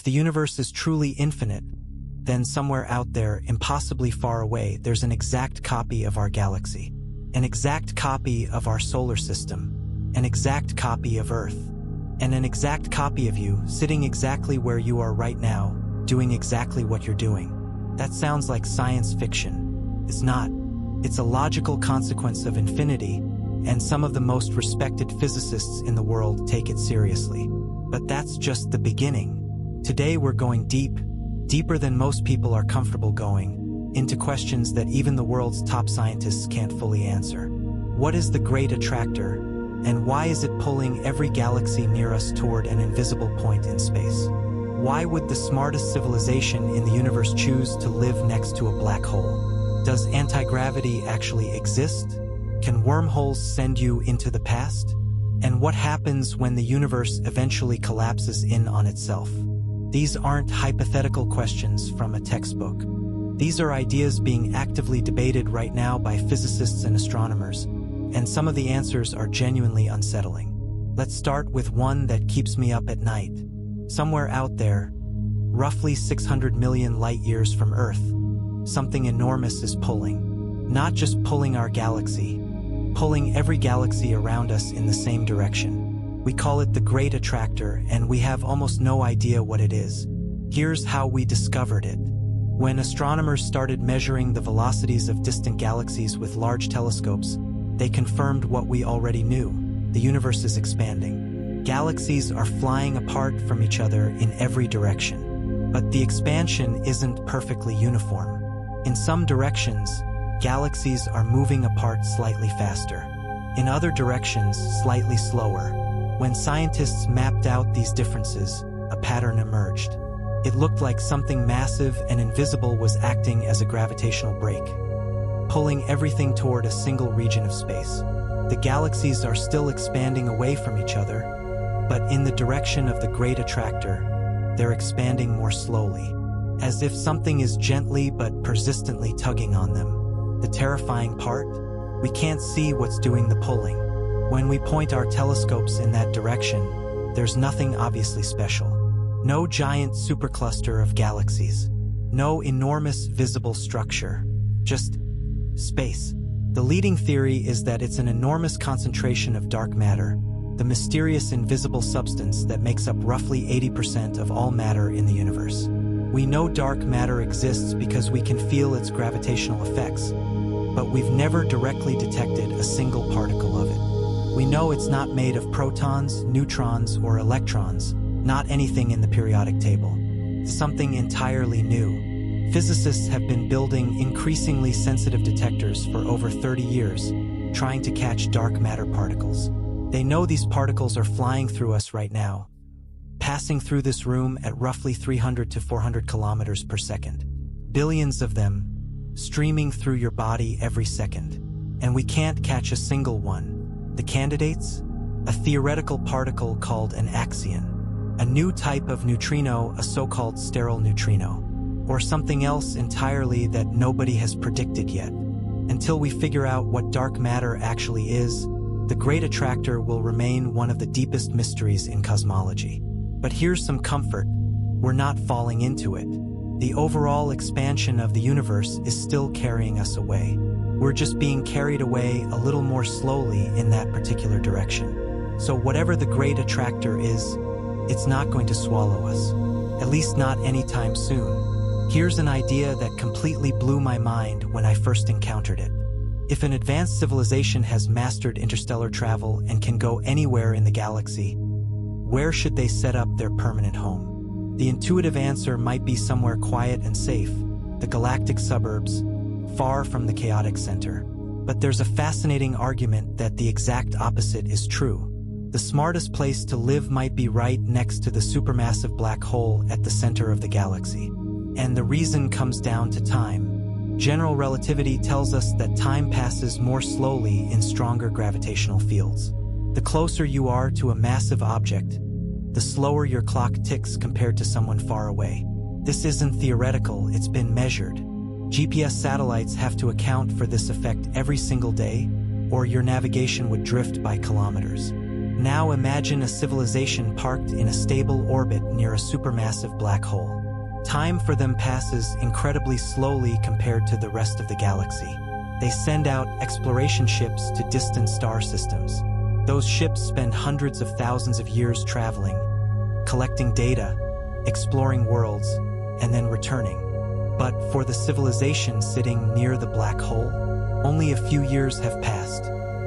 the universe is truly infinite, then somewhere out there, impossibly far away, there's an exact copy of our galaxy, an exact copy of our solar system, an exact copy of Earth, and an exact copy of you sitting exactly where you are right now, doing exactly what you're doing. That sounds like science fiction. It's not. It's a logical consequence of infinity, and some of the most respected physicists in the world take it seriously. But that's just the beginning. Today we're going deep, deeper than most people are comfortable going, into questions that even the world's top scientists can't fully answer. What is the Great Attractor, and why is it pulling every galaxy near us toward an invisible point in space? Why would the smartest civilization in the universe choose to live next to a black hole? Does anti-gravity actually exist? Can wormholes send you into the past? And what happens when the universe eventually collapses in on itself? These aren't hypothetical questions from a textbook. These are ideas being actively debated right now by physicists and astronomers, and some of the answers are genuinely unsettling. Let's start with one that keeps me up at night. Somewhere out there, roughly 600 million light-years from Earth, something enormous is pulling. Not just pulling our galaxy, pulling every galaxy around us in the same direction. We call it the Great Attractor, and we have almost no idea what it is. Here's how we discovered it. When astronomers started measuring the velocities of distant galaxies with large telescopes, they confirmed what we already knew. The universe is expanding. Galaxies are flying apart from each other in every direction. But the expansion isn't perfectly uniform. In some directions, galaxies are moving apart slightly faster. In other directions, slightly slower. When scientists mapped out these differences, a pattern emerged. It looked like something massive and invisible was acting as a gravitational brake, pulling everything toward a single region of space. The galaxies are still expanding away from each other, but in the direction of the Great Attractor, they're expanding more slowly, as if something is gently but persistently tugging on them. The terrifying part? We can't see what's doing the pulling. When we point our telescopes in that direction, there's nothing obviously special. No giant supercluster of galaxies. No enormous visible structure. Just space. The leading theory is that it's an enormous concentration of dark matter, the mysterious invisible substance that makes up roughly 80% of all matter in the universe. We know dark matter exists because we can feel its gravitational effects, but we've never directly detected a single particle of it. We know it's not made of protons, neutrons, or electrons, not anything in the periodic table. It's something entirely new. Physicists have been building increasingly sensitive detectors for over 30 years, trying to catch dark matter particles. They know these particles are flying through us right now, passing through this room at roughly 300 to 400 kilometers per second. Billions of them, streaming through your body every second. And we can't catch a single one. The candidates? A theoretical particle called an axion, a new type of neutrino, a so-called sterile neutrino, or something else entirely that nobody has predicted yet. Until we figure out what dark matter actually is, the Great Attractor will remain one of the deepest mysteries in cosmology. But here's some comfort: we're not falling into it. The overall expansion of the universe is still carrying us away. We're just being carried away a little more slowly in that particular direction. So whatever the Great Attractor is, it's not going to swallow us. At least not anytime soon. Here's an idea that completely blew my mind when I first encountered it. If an advanced civilization has mastered interstellar travel and can go anywhere in the galaxy, where should they set up their permanent home? The intuitive answer might be somewhere quiet and safe, the galactic suburbs, far from the chaotic center. But there's a fascinating argument that the exact opposite is true. The smartest place to live might be right next to the supermassive black hole at the center of the galaxy. And the reason comes down to time. General relativity tells us that time passes more slowly in stronger gravitational fields. The closer you are to a massive object, the slower your clock ticks compared to someone far away. This isn't theoretical, it's been measured. GPS satellites have to account for this effect every single day, or your navigation would drift by kilometers. Now imagine a civilization parked in a stable orbit near a supermassive black hole. Time for them passes incredibly slowly compared to the rest of the galaxy. They send out exploration ships to distant star systems. Those ships spend hundreds of thousands of years traveling, collecting data, exploring worlds, and then returning. But for the civilization sitting near the black hole, only a few years have passed.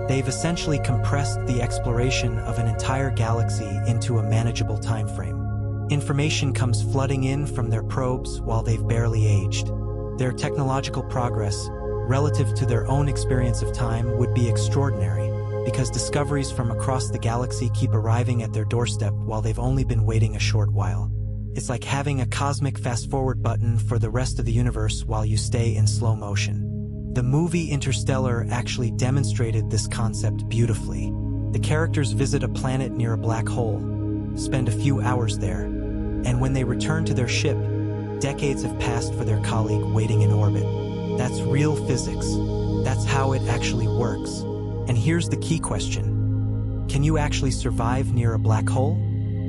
They've essentially compressed the exploration of an entire galaxy into a manageable time frame. Information comes flooding in from their probes while they've barely aged. Their technological progress, relative to their own experience of time, would be extraordinary, because discoveries from across the galaxy keep arriving at their doorstep while they've only been waiting a short while. It's like having a cosmic fast-forward button for the rest of the universe while you stay in slow motion. The movie Interstellar actually demonstrated this concept beautifully. The characters visit a planet near a black hole, spend a few hours there, and when they return to their ship, decades have passed for their colleague waiting in orbit. That's real physics. That's how it actually works. And here's the key question. Can you actually survive near a black hole?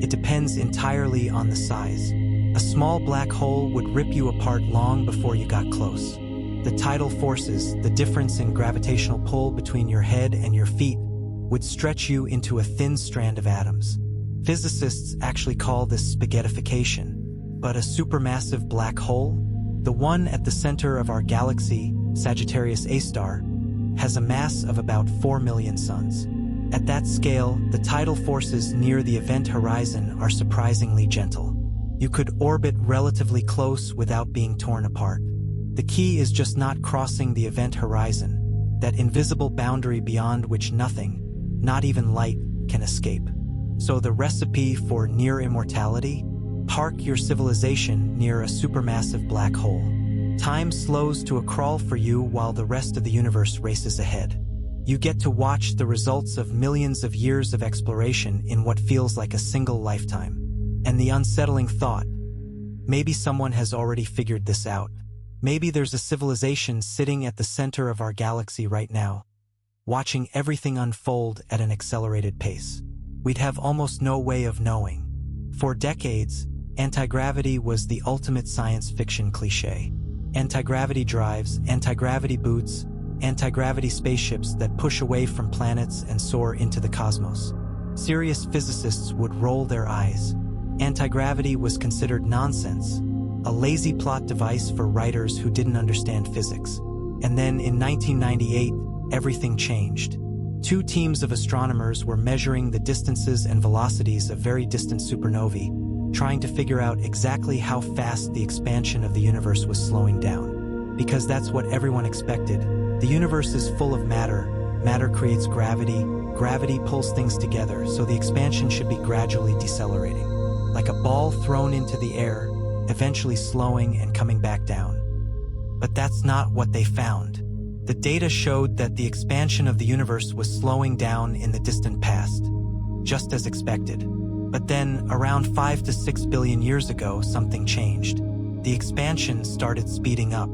It depends entirely on the size. A small black hole would rip you apart long before you got close. The tidal forces, the difference in gravitational pull between your head and your feet, would stretch you into a thin strand of atoms. Physicists actually call this spaghettification. But a supermassive black hole, the one at the center of our galaxy, Sagittarius A star, has a mass of about 4 million suns. At that scale, the tidal forces near the event horizon are surprisingly gentle. You could orbit relatively close without being torn apart. The key is just not crossing the event horizon, that invisible boundary beyond which nothing, not even light, can escape. So the recipe for near immortality? Park your civilization near a supermassive black hole. Time slows to a crawl for you while the rest of the universe races ahead. You get to watch the results of millions of years of exploration in what feels like a single lifetime. And the unsettling thought, maybe someone has already figured this out. Maybe there's a civilization sitting at the center of our galaxy right now, watching everything unfold at an accelerated pace. We'd have almost no way of knowing. For decades, anti-gravity was the ultimate science fiction cliché. Anti-gravity drives, anti-gravity boots, anti-gravity spaceships that push away from planets and soar into the cosmos. Serious physicists would roll their eyes. Anti-gravity was considered nonsense, a lazy plot device for writers who didn't understand physics. And then in 1998, everything changed. Two teams of astronomers were measuring the distances and velocities of very distant supernovae, trying to figure out exactly how fast the expansion of the universe was slowing down. Because that's what everyone expected. The universe is full of matter. Matter creates gravity. Gravity pulls things together, so the expansion should be gradually decelerating. Like a ball thrown into the air, eventually slowing and coming back down. But that's not what they found. The data showed that the expansion of the universe was slowing down in the distant past, just as expected. But then, around 5 to 6 billion years ago, something changed. The expansion started speeding up.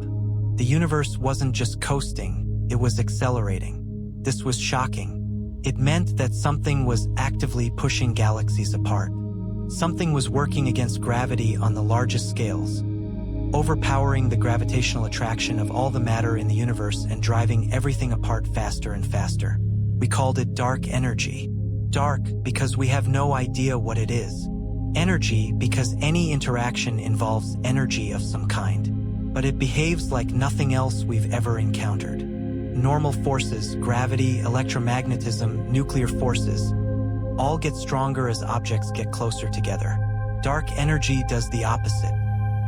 The universe wasn't just coasting, it was accelerating. This was shocking. It meant that something was actively pushing galaxies apart. Something was working against gravity on the largest scales, overpowering the gravitational attraction of all the matter in the universe and driving everything apart faster and faster. We called it dark energy. Dark because we have no idea what it is. Energy because any interaction involves energy of some kind. But it behaves like nothing else we've ever encountered. Normal forces, gravity, electromagnetism, nuclear forces, all get stronger as objects get closer together. Dark energy does the opposite.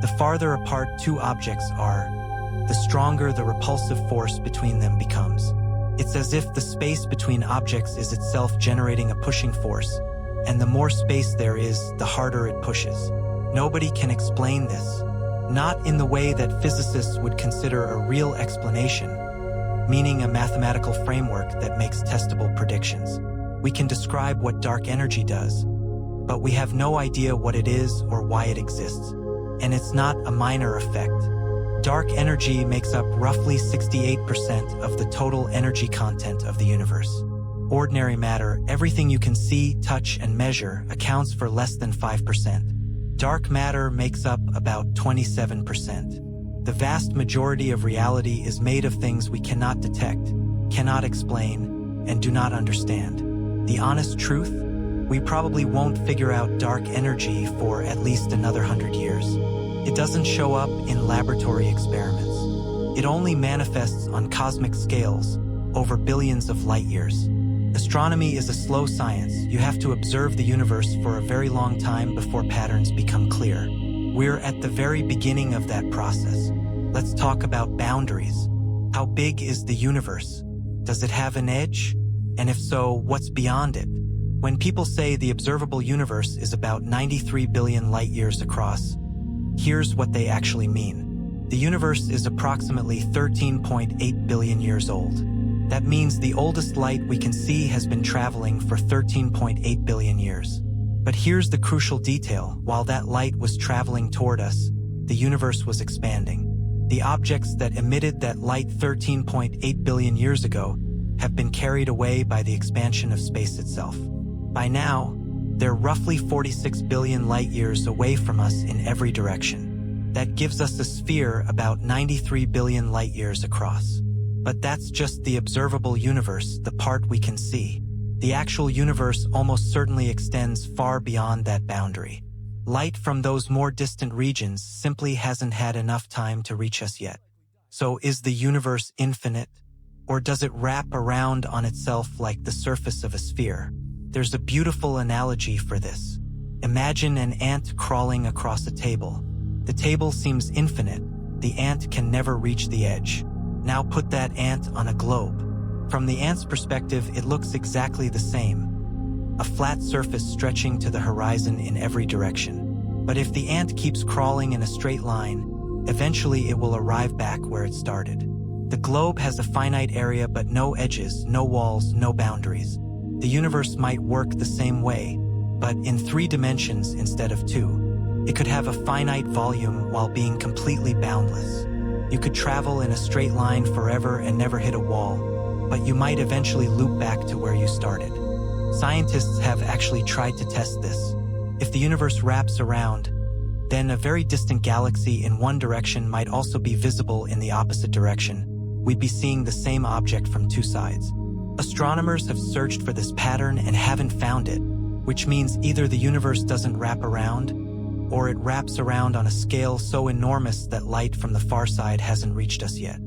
The farther apart two objects are, the stronger the repulsive force between them becomes. It's as if the space between objects is itself generating a pushing force, and the more space there is, the harder it pushes. Nobody can explain this. Not in the way that physicists would consider a real explanation, meaning a mathematical framework that makes testable predictions. We can describe what dark energy does, but we have no idea what it is or why it exists. And it's not a minor effect. Dark energy makes up roughly 68% of the total energy content of the universe. ordinary matter, everything you can see, touch, and measure, accounts for less than 5%. Dark matter makes up about 27%. The vast majority of reality is made of things we cannot detect, cannot explain, and do not understand. The honest truth? We probably won't figure out dark energy for at least another 100 years. It doesn't show up in laboratory experiments. It only manifests on cosmic scales, over billions of light years. Astronomy is a slow science. You have to observe the universe for a very long time before patterns become clear. We're at the very beginning of that process. Let's talk about boundaries. How big is the universe? Does it have an edge? And if so, what's beyond it? When people say the observable universe is about 93 billion light years across, here's what they actually mean. The universe is approximately 13.8 billion years old. That means the oldest light we can see has been traveling for 13.8 billion years. But here's the crucial detail. While that light was traveling toward us, the universe was expanding. The objects that emitted that light 13.8 billion years ago have been carried away by the expansion of space itself. By now, they're roughly 46 billion light years away from us in every direction. That gives us a sphere about 93 billion light years across. But that's just the observable universe, the part we can see. The actual universe almost certainly extends far beyond that boundary. Light from those more distant regions simply hasn't had enough time to reach us yet. So is the universe infinite? Or does it wrap around on itself like the surface of a sphere? There's a beautiful analogy for this. Imagine an ant crawling across a table. The table seems infinite. The ant can never reach the edge. Now put that ant on a globe. From the ant's perspective, it looks exactly the same. A flat surface stretching to the horizon in every direction. But if the ant keeps crawling in a straight line, eventually it will arrive back where it started. The globe has a finite area but no edges, no walls, no boundaries. The universe might work the same way, but in 3 dimensions instead of 2. It could have a finite volume while being completely boundless. You could travel in a straight line forever and never hit a wall, but you might eventually loop back to where you started. Scientists have actually tried to test this. If the universe wraps around, then a very distant galaxy in one direction might also be visible in the opposite direction. We'd be seeing the same object from 2 sides. Astronomers have searched for this pattern and haven't found it, which means either the universe doesn't wrap around, or it wraps around on a scale so enormous that light from the far side hasn't reached us yet.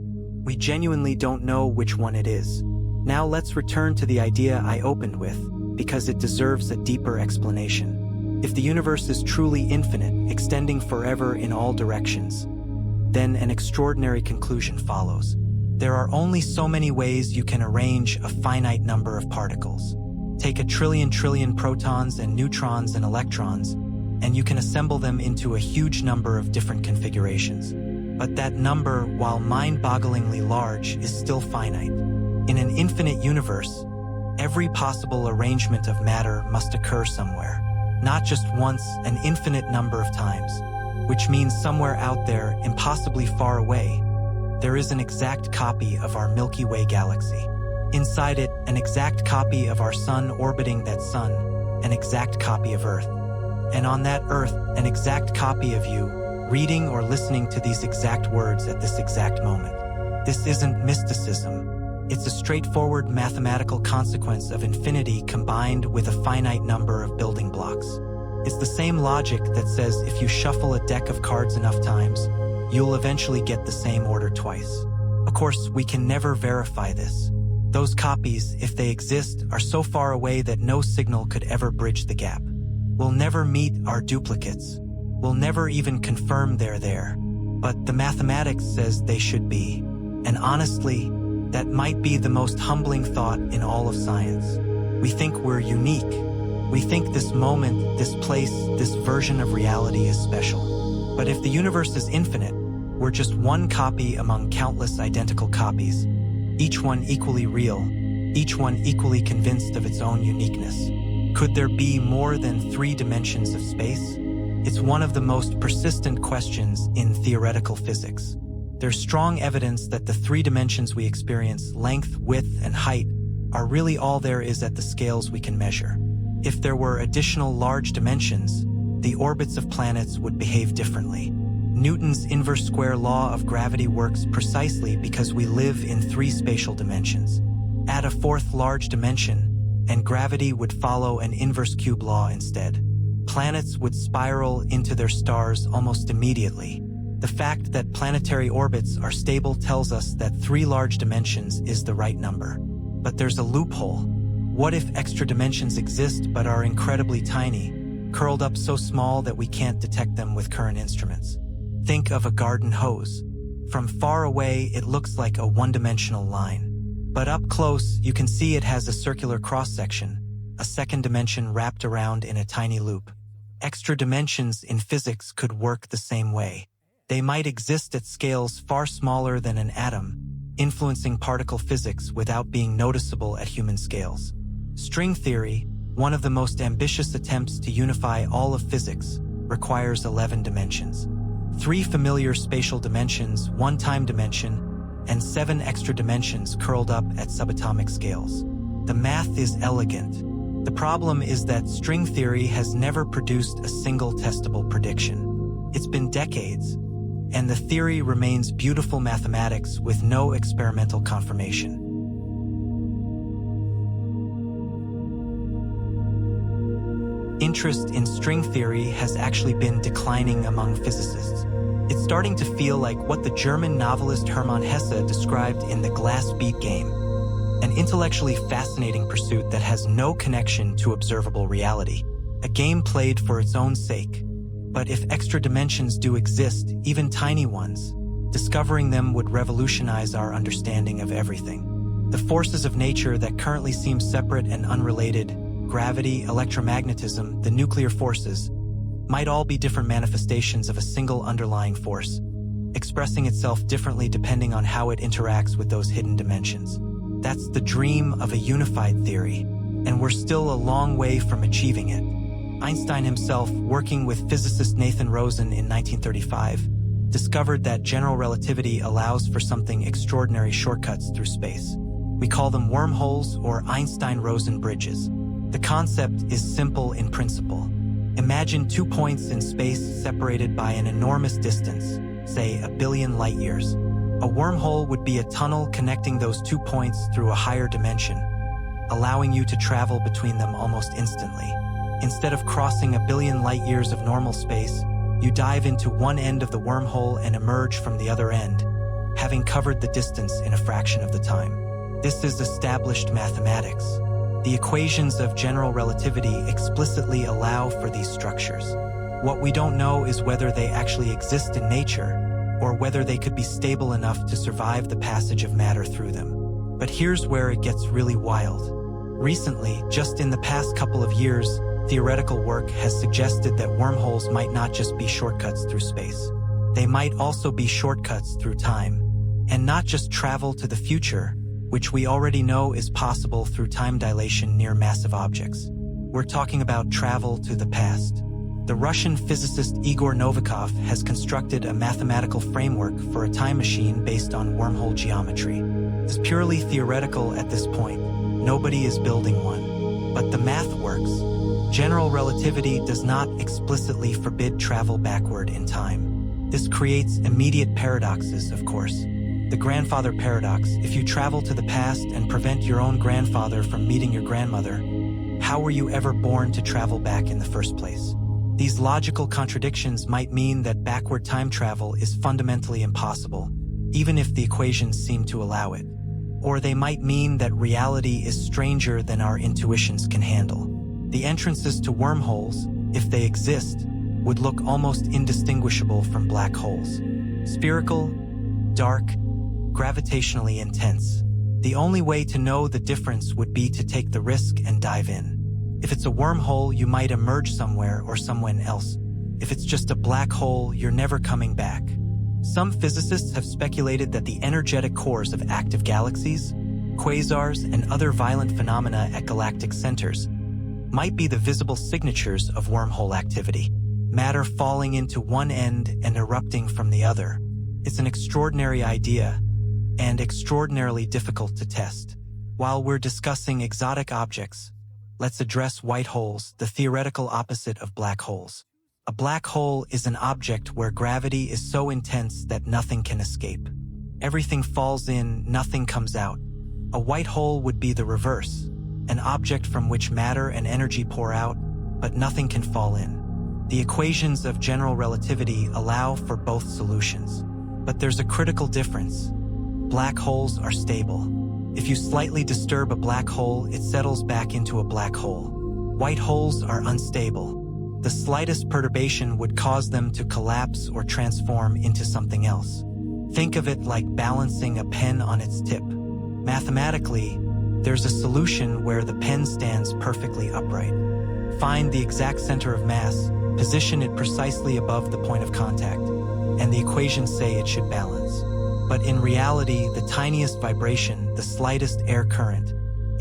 We genuinely don't know which one it is. Now let's return to the idea I opened with, because it deserves a deeper explanation. If the universe is truly infinite, extending forever in all directions, then an extraordinary conclusion follows. There are only so many ways you can arrange a finite number of particles. Take a trillion protons and neutrons and electrons, and you can assemble them into a huge number of different configurations. But that number, while mind-bogglingly large, is still finite. In an infinite universe, every possible arrangement of matter must occur somewhere. Not just once, an infinite number of times. Which means somewhere out there, impossibly far away, there is an exact copy of our Milky Way galaxy. Inside it, an exact copy of our sun orbiting that sun, an exact copy of Earth. And on that Earth, an exact copy of you, reading or listening to these exact words at this exact moment. This isn't mysticism. It's a straightforward mathematical consequence of infinity combined with a finite number of building blocks. It's the same logic that says if you shuffle a deck of cards enough times, you'll eventually get the same order twice. Of course, we can never verify this. Those copies, if they exist, are so far away that no signal could ever bridge the gap. We'll never meet our duplicates. We'll never even confirm they're there. But the mathematics says they should be. And honestly, that might be the most humbling thought in all of science. We think we're unique. We think this moment, this place, this version of reality is special. But if the universe is infinite, we're just one copy among countless identical copies, each one equally real, each one equally convinced of its own uniqueness. Could there be more than 3 dimensions of space? It's one of the most persistent questions in theoretical physics. There's strong evidence that the 3 dimensions we experience, length, width, and height, are really all there is at the scales we can measure. If there were additional large dimensions, the orbits of planets would behave differently. Newton's inverse square law of gravity works precisely because we live in 3 spatial dimensions. Add a 4th large dimension, and gravity would follow an inverse cube law instead. Planets would spiral into their stars almost immediately. The fact that planetary orbits are stable tells us that 3 large dimensions is the right number. But there's a loophole. What if extra dimensions exist but are incredibly tiny, curled up so small that we can't detect them with current instruments? Think of a garden hose. From far away, it looks like a one-dimensional line. But up close, you can see it has a circular cross-section, a second dimension wrapped around in a tiny loop. Extra dimensions in physics could work the same way. They might exist at scales far smaller than an atom, influencing particle physics without being noticeable at human scales. String theory, one of the most ambitious attempts to unify all of physics, requires 11 dimensions. 3 familiar spatial dimensions, 1 time dimension, and 7 extra dimensions curled up at subatomic scales. The math is elegant. The problem is that string theory has never produced a single testable prediction. It's been decades, and the theory remains beautiful mathematics with no experimental confirmation. Interest in string theory has actually been declining among physicists. It's starting to feel like what the German novelist Hermann Hesse described in The Glass Bead Game, an intellectually fascinating pursuit that has no connection to observable reality, a game played for its own sake. But if extra dimensions do exist, even tiny ones, discovering them would revolutionize our understanding of everything. The forces of nature that currently seem separate and unrelated, gravity, electromagnetism, the nuclear forces, might all be different manifestations of a single underlying force, expressing itself differently depending on how it interacts with those hidden dimensions. That's the dream of a unified theory, and we're still a long way from achieving it. Einstein himself, working with physicist Nathan Rosen in 1935, discovered that general relativity allows for something extraordinary shortcuts through space. We call them wormholes or Einstein-Rosen bridges. The concept is simple in principle. Imagine 2 points in space separated by an enormous distance, say 1 billion light years. A wormhole would be a tunnel connecting those 2 points through a higher dimension, allowing you to travel between them almost instantly. Instead of crossing 1 billion light years of normal space, you dive into one end of the wormhole and emerge from the other end, having covered the distance in a fraction of the time. This is established mathematics. The equations of general relativity explicitly allow for these structures. What we don't know is whether they actually exist in nature, or whether they could be stable enough to survive the passage of matter through them. But here's where it gets really wild. Recently, just in the past couple of years, theoretical work has suggested that wormholes might not just be shortcuts through space. They might also be shortcuts through time, and not just travel to the future, which we already know is possible through time dilation near massive objects. We're talking about travel to the past. The Russian physicist Igor Novikov has constructed a mathematical framework for a time machine based on wormhole geometry. It's purely theoretical at this point. Nobody is building one. But the math works. General relativity does not explicitly forbid travel backward in time. This creates immediate paradoxes, of course. The grandfather paradox: if you travel to the past and prevent your own grandfather from meeting your grandmother, how were you ever born to travel back in the first place? These logical contradictions might mean that backward time travel is fundamentally impossible, even if the equations seem to allow it. Or they might mean that reality is stranger than our intuitions can handle. The entrances to wormholes, if they exist, would look almost indistinguishable from black holes. Spherical, dark, gravitationally intense. The only way to know the difference would be to take the risk and dive in. If it's a wormhole, you might emerge somewhere or somewhere else. If it's just a black hole, you're never coming back. Some physicists have speculated that the energetic cores of active galaxies, quasars, and other violent phenomena at galactic centers might be the visible signatures of wormhole activity, matter falling into one end and erupting from the other. It's an extraordinary idea, and extraordinarily difficult to test. While we're discussing exotic objects, let's address white holes, the theoretical opposite of black holes. A black hole is an object where gravity is so intense that nothing can escape. Everything falls in, nothing comes out. A white hole would be the reverse, an object from which matter and energy pour out, but nothing can fall in. The equations of general relativity allow for both solutions. But there's a critical difference. Black holes are stable. If you slightly disturb a black hole, it settles back into a black hole. White holes are unstable. The slightest perturbation would cause them to collapse or transform into something else. Think of it like balancing a pen on its tip. Mathematically, there's a solution where the pen stands perfectly upright. Find the exact center of mass, position it precisely above the point of contact, and the equations say it should balance. But in reality, the tiniest vibration, the slightest air current,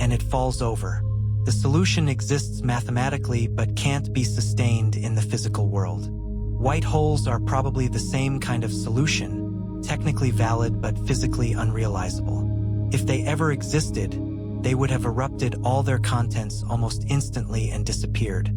and it falls over. The solution exists mathematically but can't be sustained in the physical world. White holes are probably the same kind of solution, technically valid but physically unrealizable. If they ever existed, they would have erupted all their contents almost instantly and disappeared.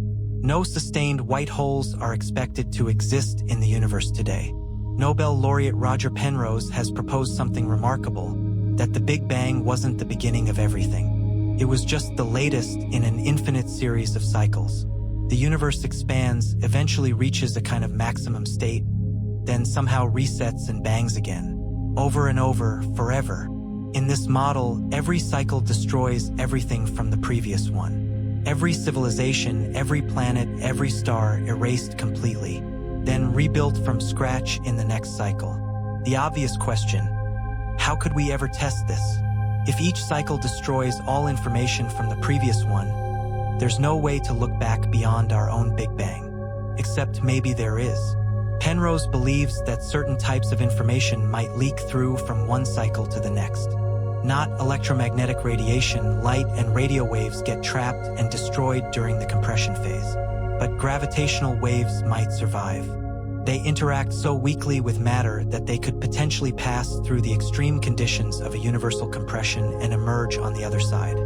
No sustained white holes are expected to exist in the universe today. Nobel laureate Roger Penrose has proposed something remarkable, that the Big Bang wasn't the beginning of everything. It was just the latest in an infinite series of cycles. The universe expands, eventually reaches a kind of maximum state, then somehow resets and bangs again. Over and over, forever. In this model, every cycle destroys everything from the previous one. Every civilization, every planet, every star erased completely, then rebuilt from scratch in the next cycle. The obvious question: how could we ever test this? If each cycle destroys all information from the previous one, there's no way to look back beyond our own Big Bang. Except maybe there is. Penrose believes that certain types of information might leak through from one cycle to the next. Not electromagnetic radiation, light and radio waves get trapped and destroyed during the compression phase. But gravitational waves might survive. They interact so weakly with matter that they could potentially pass through the extreme conditions of a universal compression and emerge on the other side.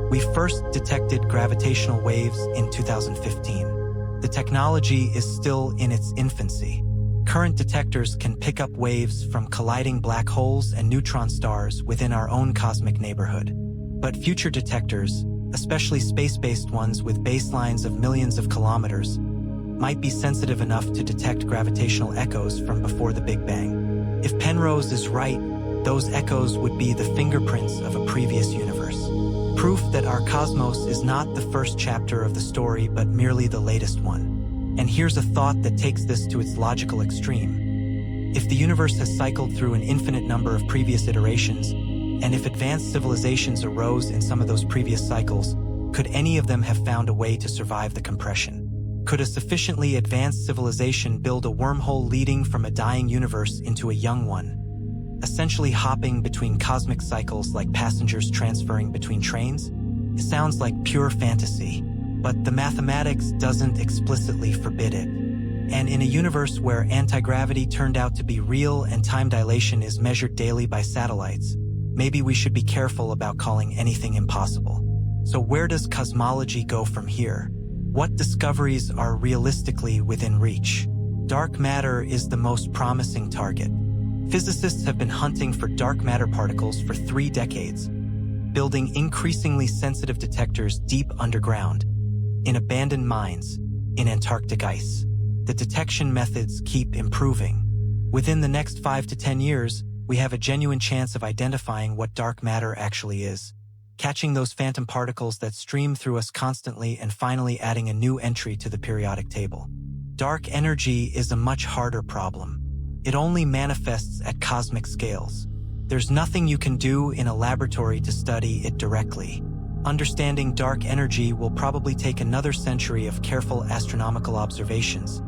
We first detected gravitational waves in 2015. The technology is still in its infancy. Current detectors can pick up waves from colliding black holes and neutron stars within our own cosmic neighborhood. But future detectors, especially space-based ones with baselines of millions of kilometers, might be sensitive enough to detect gravitational echoes from before the Big Bang. If Penrose is right, those echoes would be the fingerprints of a previous universe. Proof that our cosmos is not the first chapter of the story but merely the latest one. And here's a thought that takes this to its logical extreme. If the universe has cycled through an infinite number of previous iterations, and if advanced civilizations arose in some of those previous cycles, could any of them have found a way to survive the compression? Could a sufficiently advanced civilization build a wormhole leading from a dying universe into a young one, essentially hopping between cosmic cycles like passengers transferring between trains? It sounds like pure fantasy, but the mathematics doesn't explicitly forbid it. And in a universe where anti-gravity turned out to be real and time dilation is measured daily by satellites, maybe we should be careful about calling anything impossible. So where does cosmology go from here? What discoveries are realistically within reach? Dark matter is the most promising target. Physicists have been hunting for dark matter particles for 3 decades, building increasingly sensitive detectors deep underground, in abandoned mines, in Antarctic ice. The detection methods keep improving. Within the next 5 to 10 years, we have a genuine chance of identifying what dark matter actually is, catching those phantom particles that stream through us constantly and finally adding a new entry to the periodic table. Dark energy is a much harder problem. It only manifests at cosmic scales. There's nothing you can do in a laboratory to study it directly. Understanding dark energy will probably take another century of careful astronomical observations,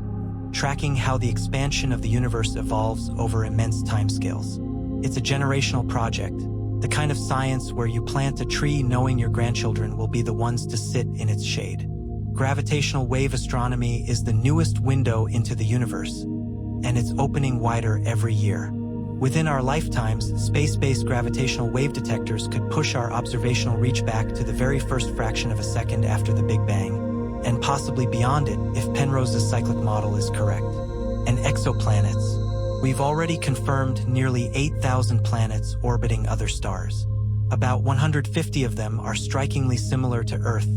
tracking how the expansion of the universe evolves over immense timescales. It's a generational project, the kind of science where you plant a tree knowing your grandchildren will be the ones to sit in its shade. Gravitational wave astronomy is the newest window into the universe, and it's opening wider every year. Within our lifetimes, space-based gravitational wave detectors could push our observational reach back to the very first fraction of a second after the Big Bang, and possibly beyond it if Penrose's cyclic model is correct. And exoplanets. We've already confirmed nearly 8,000 planets orbiting other stars. About 150 of them are strikingly similar to Earth.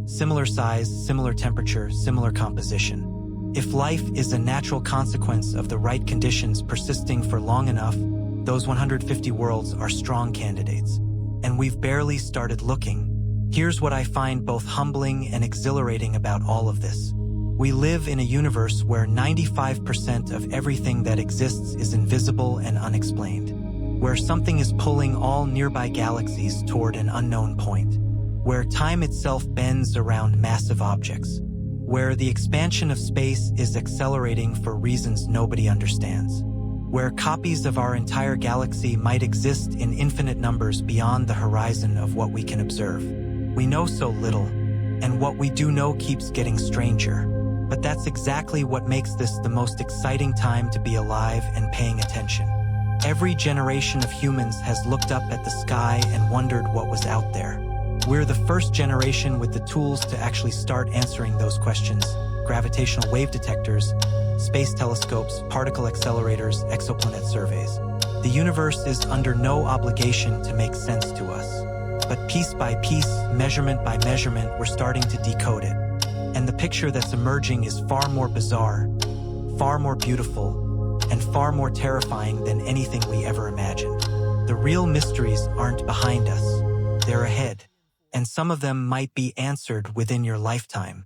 Similar size, similar temperature, similar composition. If life is a natural consequence of the right conditions persisting for long enough, those 150 worlds are strong candidates. And we've barely started looking. Here's what I find both humbling and exhilarating about all of this. We live in a universe where 95% of everything that exists is invisible and unexplained. Where something is pulling all nearby galaxies toward an unknown point. Where time itself bends around massive objects. Where the expansion of space is accelerating for reasons nobody understands. Where copies of our entire galaxy might exist in infinite numbers beyond the horizon of what we can observe. We know so little, and what we do know keeps getting stranger. But that's exactly what makes this the most exciting time to be alive and paying attention. Every generation of humans has looked up at the sky and wondered what was out there. We're the first generation with the tools to actually start answering those questions. Gravitational wave detectors, space telescopes, particle accelerators, exoplanet surveys. The universe is under no obligation to make sense to us. But piece by piece, measurement by measurement, we're starting to decode it. And the picture that's emerging is far more bizarre, far more beautiful, and far more terrifying than anything we ever imagined. The real mysteries aren't behind us, they're ahead. And some of them might be answered within your lifetime.